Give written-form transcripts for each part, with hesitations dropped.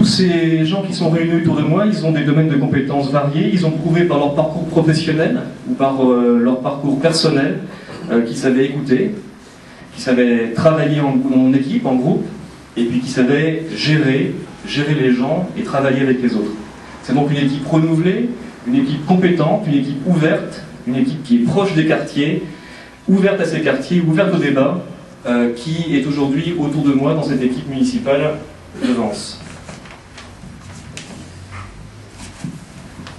ces gens qui sont réunis autour de moi, ils ont des domaines de compétences variés, ils ont prouvé par leur parcours professionnel ou par leur parcours personnel qu'ils savaient écouter, qu'ils savaient travailler en équipe, en groupe, et puis qu'ils savaient gérer les gens et travailler avec les autres. C'est donc une équipe renouvelée, une équipe compétente, une équipe ouverte, une équipe qui est proche des quartiers, ouverte à ces quartiers, ouverte au débat, qui est aujourd'hui autour de moi dans cette équipe municipale de Vence.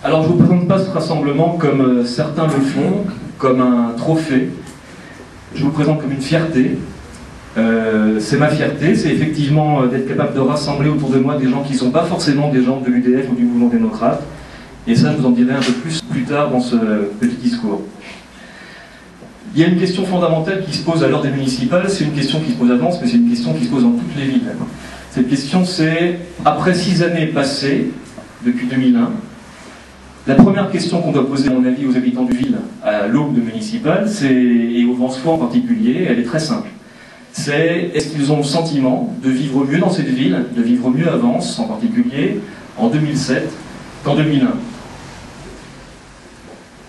Alors je ne vous présente pas ce rassemblement comme certains le font, comme un trophée. Je vous présente comme une fierté. C'est ma fierté, c'est effectivement d'être capable de rassembler autour de moi des gens qui ne sont pas forcément des gens de l'UDF ou du mouvement démocrate. Et ça, je vous en dirai un peu plus tard dans ce petit discours. Il y a une question fondamentale qui se pose à l'heure des municipales, c'est une question qui se pose à Vence, mais c'est une question qui se pose dans toutes les villes. Cette question, c'est, après 6 années passées, depuis 2001, la première question qu'on doit poser, à mon avis, aux habitants de ville à l'aube de municipales, et aux Vencefois en particulier, elle est très simple. C'est, est-ce qu'ils ont le sentiment de vivre mieux dans cette ville, de vivre mieux à Vence en particulier, en 2007 qu'en 2001?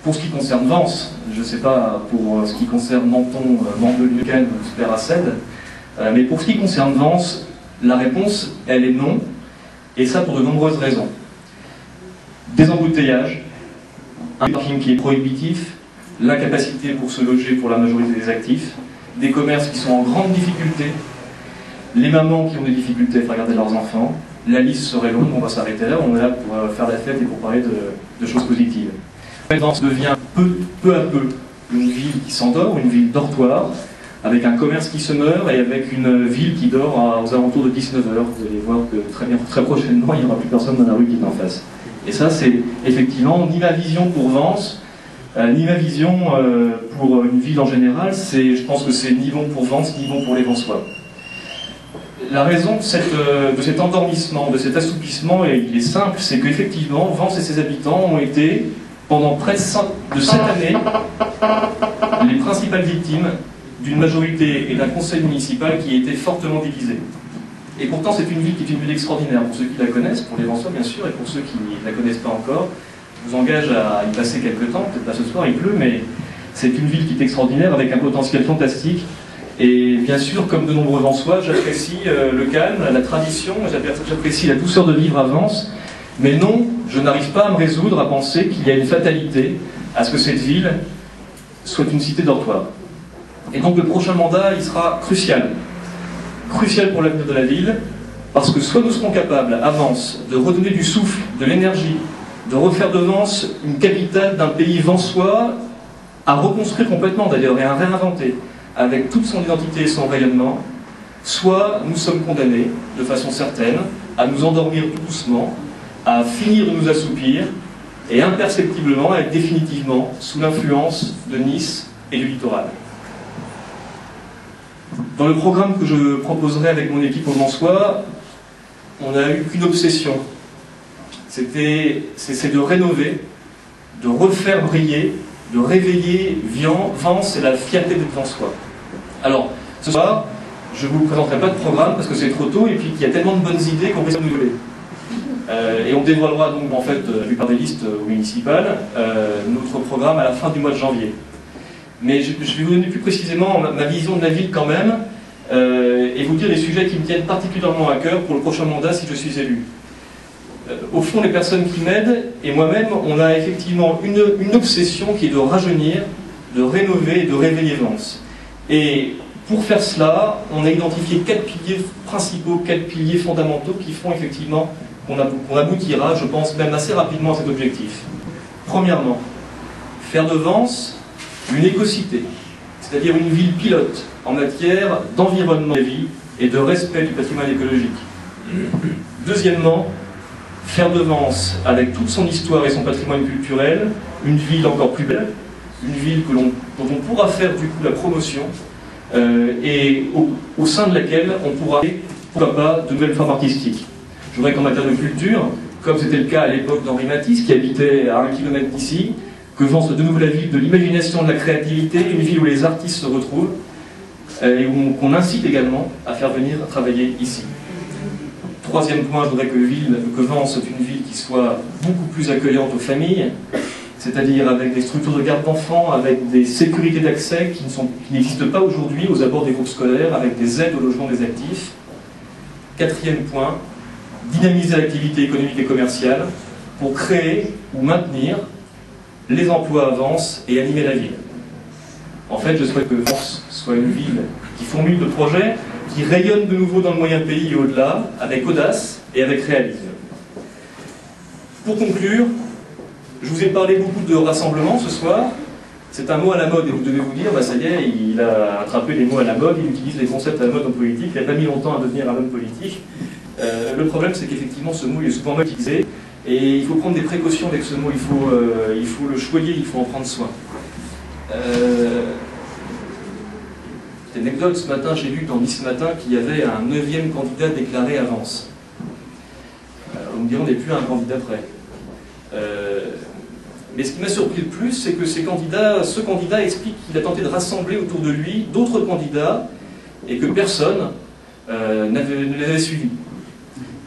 Pour ce qui concerne Vence, je ne sais pas pour ce qui concerne Menton, Mandelieu, Cannes, Speracède, mais pour ce qui concerne Vence, la réponse, elle est non, et ça pour de nombreuses raisons. Des embouteillages, un parking qui est prohibitif, l'incapacité pour se loger pour la majorité des actifs, des commerces qui sont en grande difficulté, les mamans qui ont des difficultés à faire garder leurs enfants. La liste serait longue, on va s'arrêter là, on est là pour faire la fête et pour parler de choses positives. Vence devient peu à peu une ville qui s'endort, une ville dortoir, avec un commerce qui se meurt et avec une ville qui dort aux alentours de 19h. Vous allez voir que très prochainement, il n'y aura plus personne dans la rue qui est en face. Et ça, c'est effectivement ni ma vision pour Vence, ni ma vision pour une ville en général. Je pense que c'est ni bon pour Vence, ni bon pour les Venceois. La raison de cet endormissement, de cet assoupissement, il est simple, c'est qu'effectivement, Vence et ses habitants ont été, pendant près de 7 années, les principales victimes d'une majorité et d'un conseil municipal qui étaient fortement divisés. Et pourtant, c'est une ville qui est une ville extraordinaire, pour ceux qui la connaissent, pour les Venceois bien sûr, et pour ceux qui ne la connaissent pas encore. Je vous engage à y passer quelques temps, peut-être pas ce soir, il pleut, mais c'est une ville qui est extraordinaire, avec un potentiel fantastique. Et bien sûr, comme de nombreux Venceois, j'apprécie le calme, la tradition, j'apprécie la douceur de vivre à Vence. Mais non, je n'arrive pas à me résoudre à penser qu'il y a une fatalité à ce que cette ville soit une cité dortoir. Et donc le prochain mandat, il sera crucial. Crucial pour l'avenir de la ville, parce que soit nous serons capables, à Vence, de redonner du souffle, de l'énergie, de refaire de Vence une capitale d'un pays venceois, à reconstruire complètement d'ailleurs et à réinventer, avec toute son identité et son rayonnement, soit nous sommes condamnés, de façon certaine, à nous endormir tout doucement, à finir de nous assoupir, et imperceptiblement, à être définitivement sous l'influence de Nice et du littoral. Dans le programme que je proposerai avec mon équipe au Venceois, on n'a eu qu'une obsession. C'est de rénover, de refaire briller, de réveiller Vence et la fierté d'être Venceois. Alors, ce soir, je ne vous présenterai pas de programme parce que c'est trop tôt et puis qu'il y a tellement de bonnes idées qu'on risque de nous voler. Et on dévoilera donc en fait, la plupart des listes municipales, notre programme à la fin du mois de janvier. Mais je vais vous donner plus précisément ma vision de la ville quand même, et vous dire les sujets qui me tiennent particulièrement à cœur pour le prochain mandat si je suis élu. Au fond, les personnes qui m'aident, et moi-même, on a effectivement une obsession qui est de rajeunir, de rénover et de réveiller Vence. Et pour faire cela, on a identifié 4 piliers principaux, 4 piliers fondamentaux qui font effectivement qu'on aboutira, je pense, même assez rapidement à cet objectif. Premièrement, faire de Vence une écocité, c'est-à-dire une ville pilote en matière d'environnement de vie et de respect du patrimoine écologique. Deuxièmement, faire de Vence, avec toute son histoire et son patrimoine culturel, une ville encore plus belle, une ville dont on pourra faire du coup la promotion, et au sein de laquelle on pourra, pourquoi pas, de nouvelles formes artistiques. Je voudrais qu'en matière de culture, comme c'était le cas à l'époque d'Henri Matisse, qui habitait à 1 km d'ici, que Vence soit de nouveau la ville de l'imagination, de la créativité, une ville où les artistes se retrouvent, et qu'on incite également à faire venir travailler ici. Troisième point, je voudrais que Vence soit une ville qui soit beaucoup plus accueillante aux familles, c'est-à-dire avec des structures de garde d'enfants, avec des sécurités d'accès qui n'existent pas aujourd'hui aux abords des groupes scolaires, avec des aides au logement des actifs. Quatrième point, dynamiser l'activité économique et commerciale pour créer ou maintenir les emplois à Vence et animer la ville. En fait, je souhaite que Vence soit une ville qui formule de projets, qui rayonne de nouveau dans le moyen pays et au-delà, avec audace et avec réalisme. Pour conclure, je vous ai parlé beaucoup de rassemblement ce soir. C'est un mot à la mode et vous devez vous dire, bah ça y est, il a attrapé les mots à la mode, il utilise les concepts à la mode en politique, il n'a pas mis longtemps à devenir un homme politique. Le problème, c'est qu'effectivement, ce mot est souvent mal utilisé et il faut prendre des précautions avec ce mot, il faut le choyer, il faut en prendre soin. Petite anecdote, ce matin, j'ai lu dans Nice Matin qu'il y avait un 9e candidat déclaré à Vence. On me dit, on n'est plus un candidat près. Mais ce qui m'a surpris le plus, c'est que ce candidat explique qu'il a tenté de rassembler autour de lui d'autres candidats et que personne ne les avait suivis.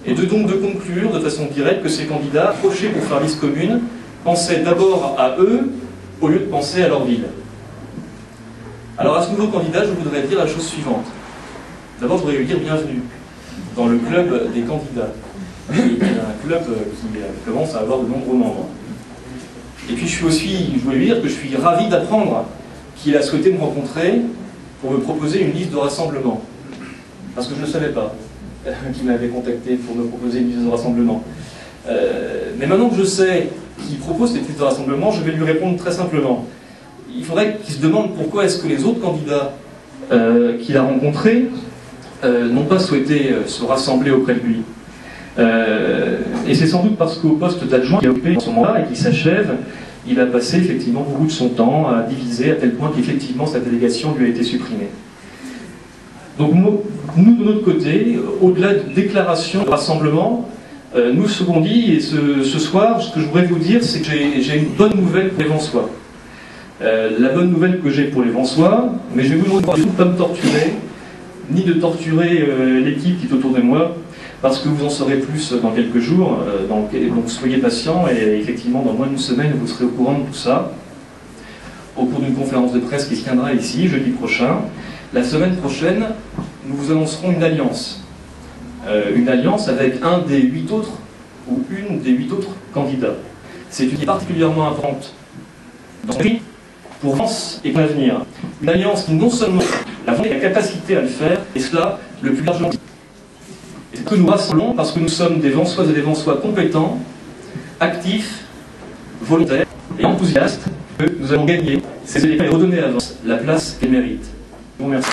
Et donc de conclure de façon directe que ces candidats, approchés pour faire liste commune, pensaient d'abord à eux au lieu de penser à leur ville. Alors à ce nouveau candidat, je voudrais dire la chose suivante. D'abord, je voudrais lui dire bienvenue dans le club des candidats. Il y a un club qui commence à avoir de nombreux membres. Et puis je voulais lui dire que je suis ravi d'apprendre qu'il a souhaité me rencontrer pour me proposer une liste de rassemblement. Parce que je ne savais pas qu'il m'avait contacté pour me proposer une liste de rassemblement. Mais maintenant que je sais qu'il propose cette liste de rassemblement, je vais lui répondre très simplement. Il faudrait qu'il se demande pourquoi est-ce que les autres candidats qu'il a rencontrés n'ont pas souhaité se rassembler auprès de lui. Et c'est sans doute parce qu'au poste d'adjoint qu'il a occupé dans son mandat et qui s'achève, il a passé effectivement beaucoup de son temps à diviser à tel point qu'effectivement sa délégation lui a été supprimée. Donc nous de notre côté, au-delà de déclarations de rassemblement, nous ce qu'on dit, et ce soir, ce que je voudrais vous dire, c'est que j'ai une bonne nouvelle pour les Vensois. La bonne nouvelle que j'ai pour les Vensois, mais je vais vous demander de ne pas me torturer, ni de torturer l'équipe qui est autour de moi, parce que vous en saurez plus dans quelques jours, donc soyez patients, et effectivement dans moins d'une semaine vous serez au courant de tout ça, au cours d'une conférence de presse qui se tiendra ici, jeudi prochain. La semaine prochaine, nous vous annoncerons une alliance avec un des 8 autres, ou une des 8 autres candidats. C'est une qui est particulièrement importante dans le pour Vence et pour l'avenir. Une alliance qui non seulement a la capacité à le faire, et cela le plus largement. Et c'est que nous rassemblons parce que nous sommes des Vensoises et des Vensois compétents, actifs, volontaires et enthousiastes, que nous allons gagner ces élections et redonner à Vence la place qu'elle mérite. Je vous remercie.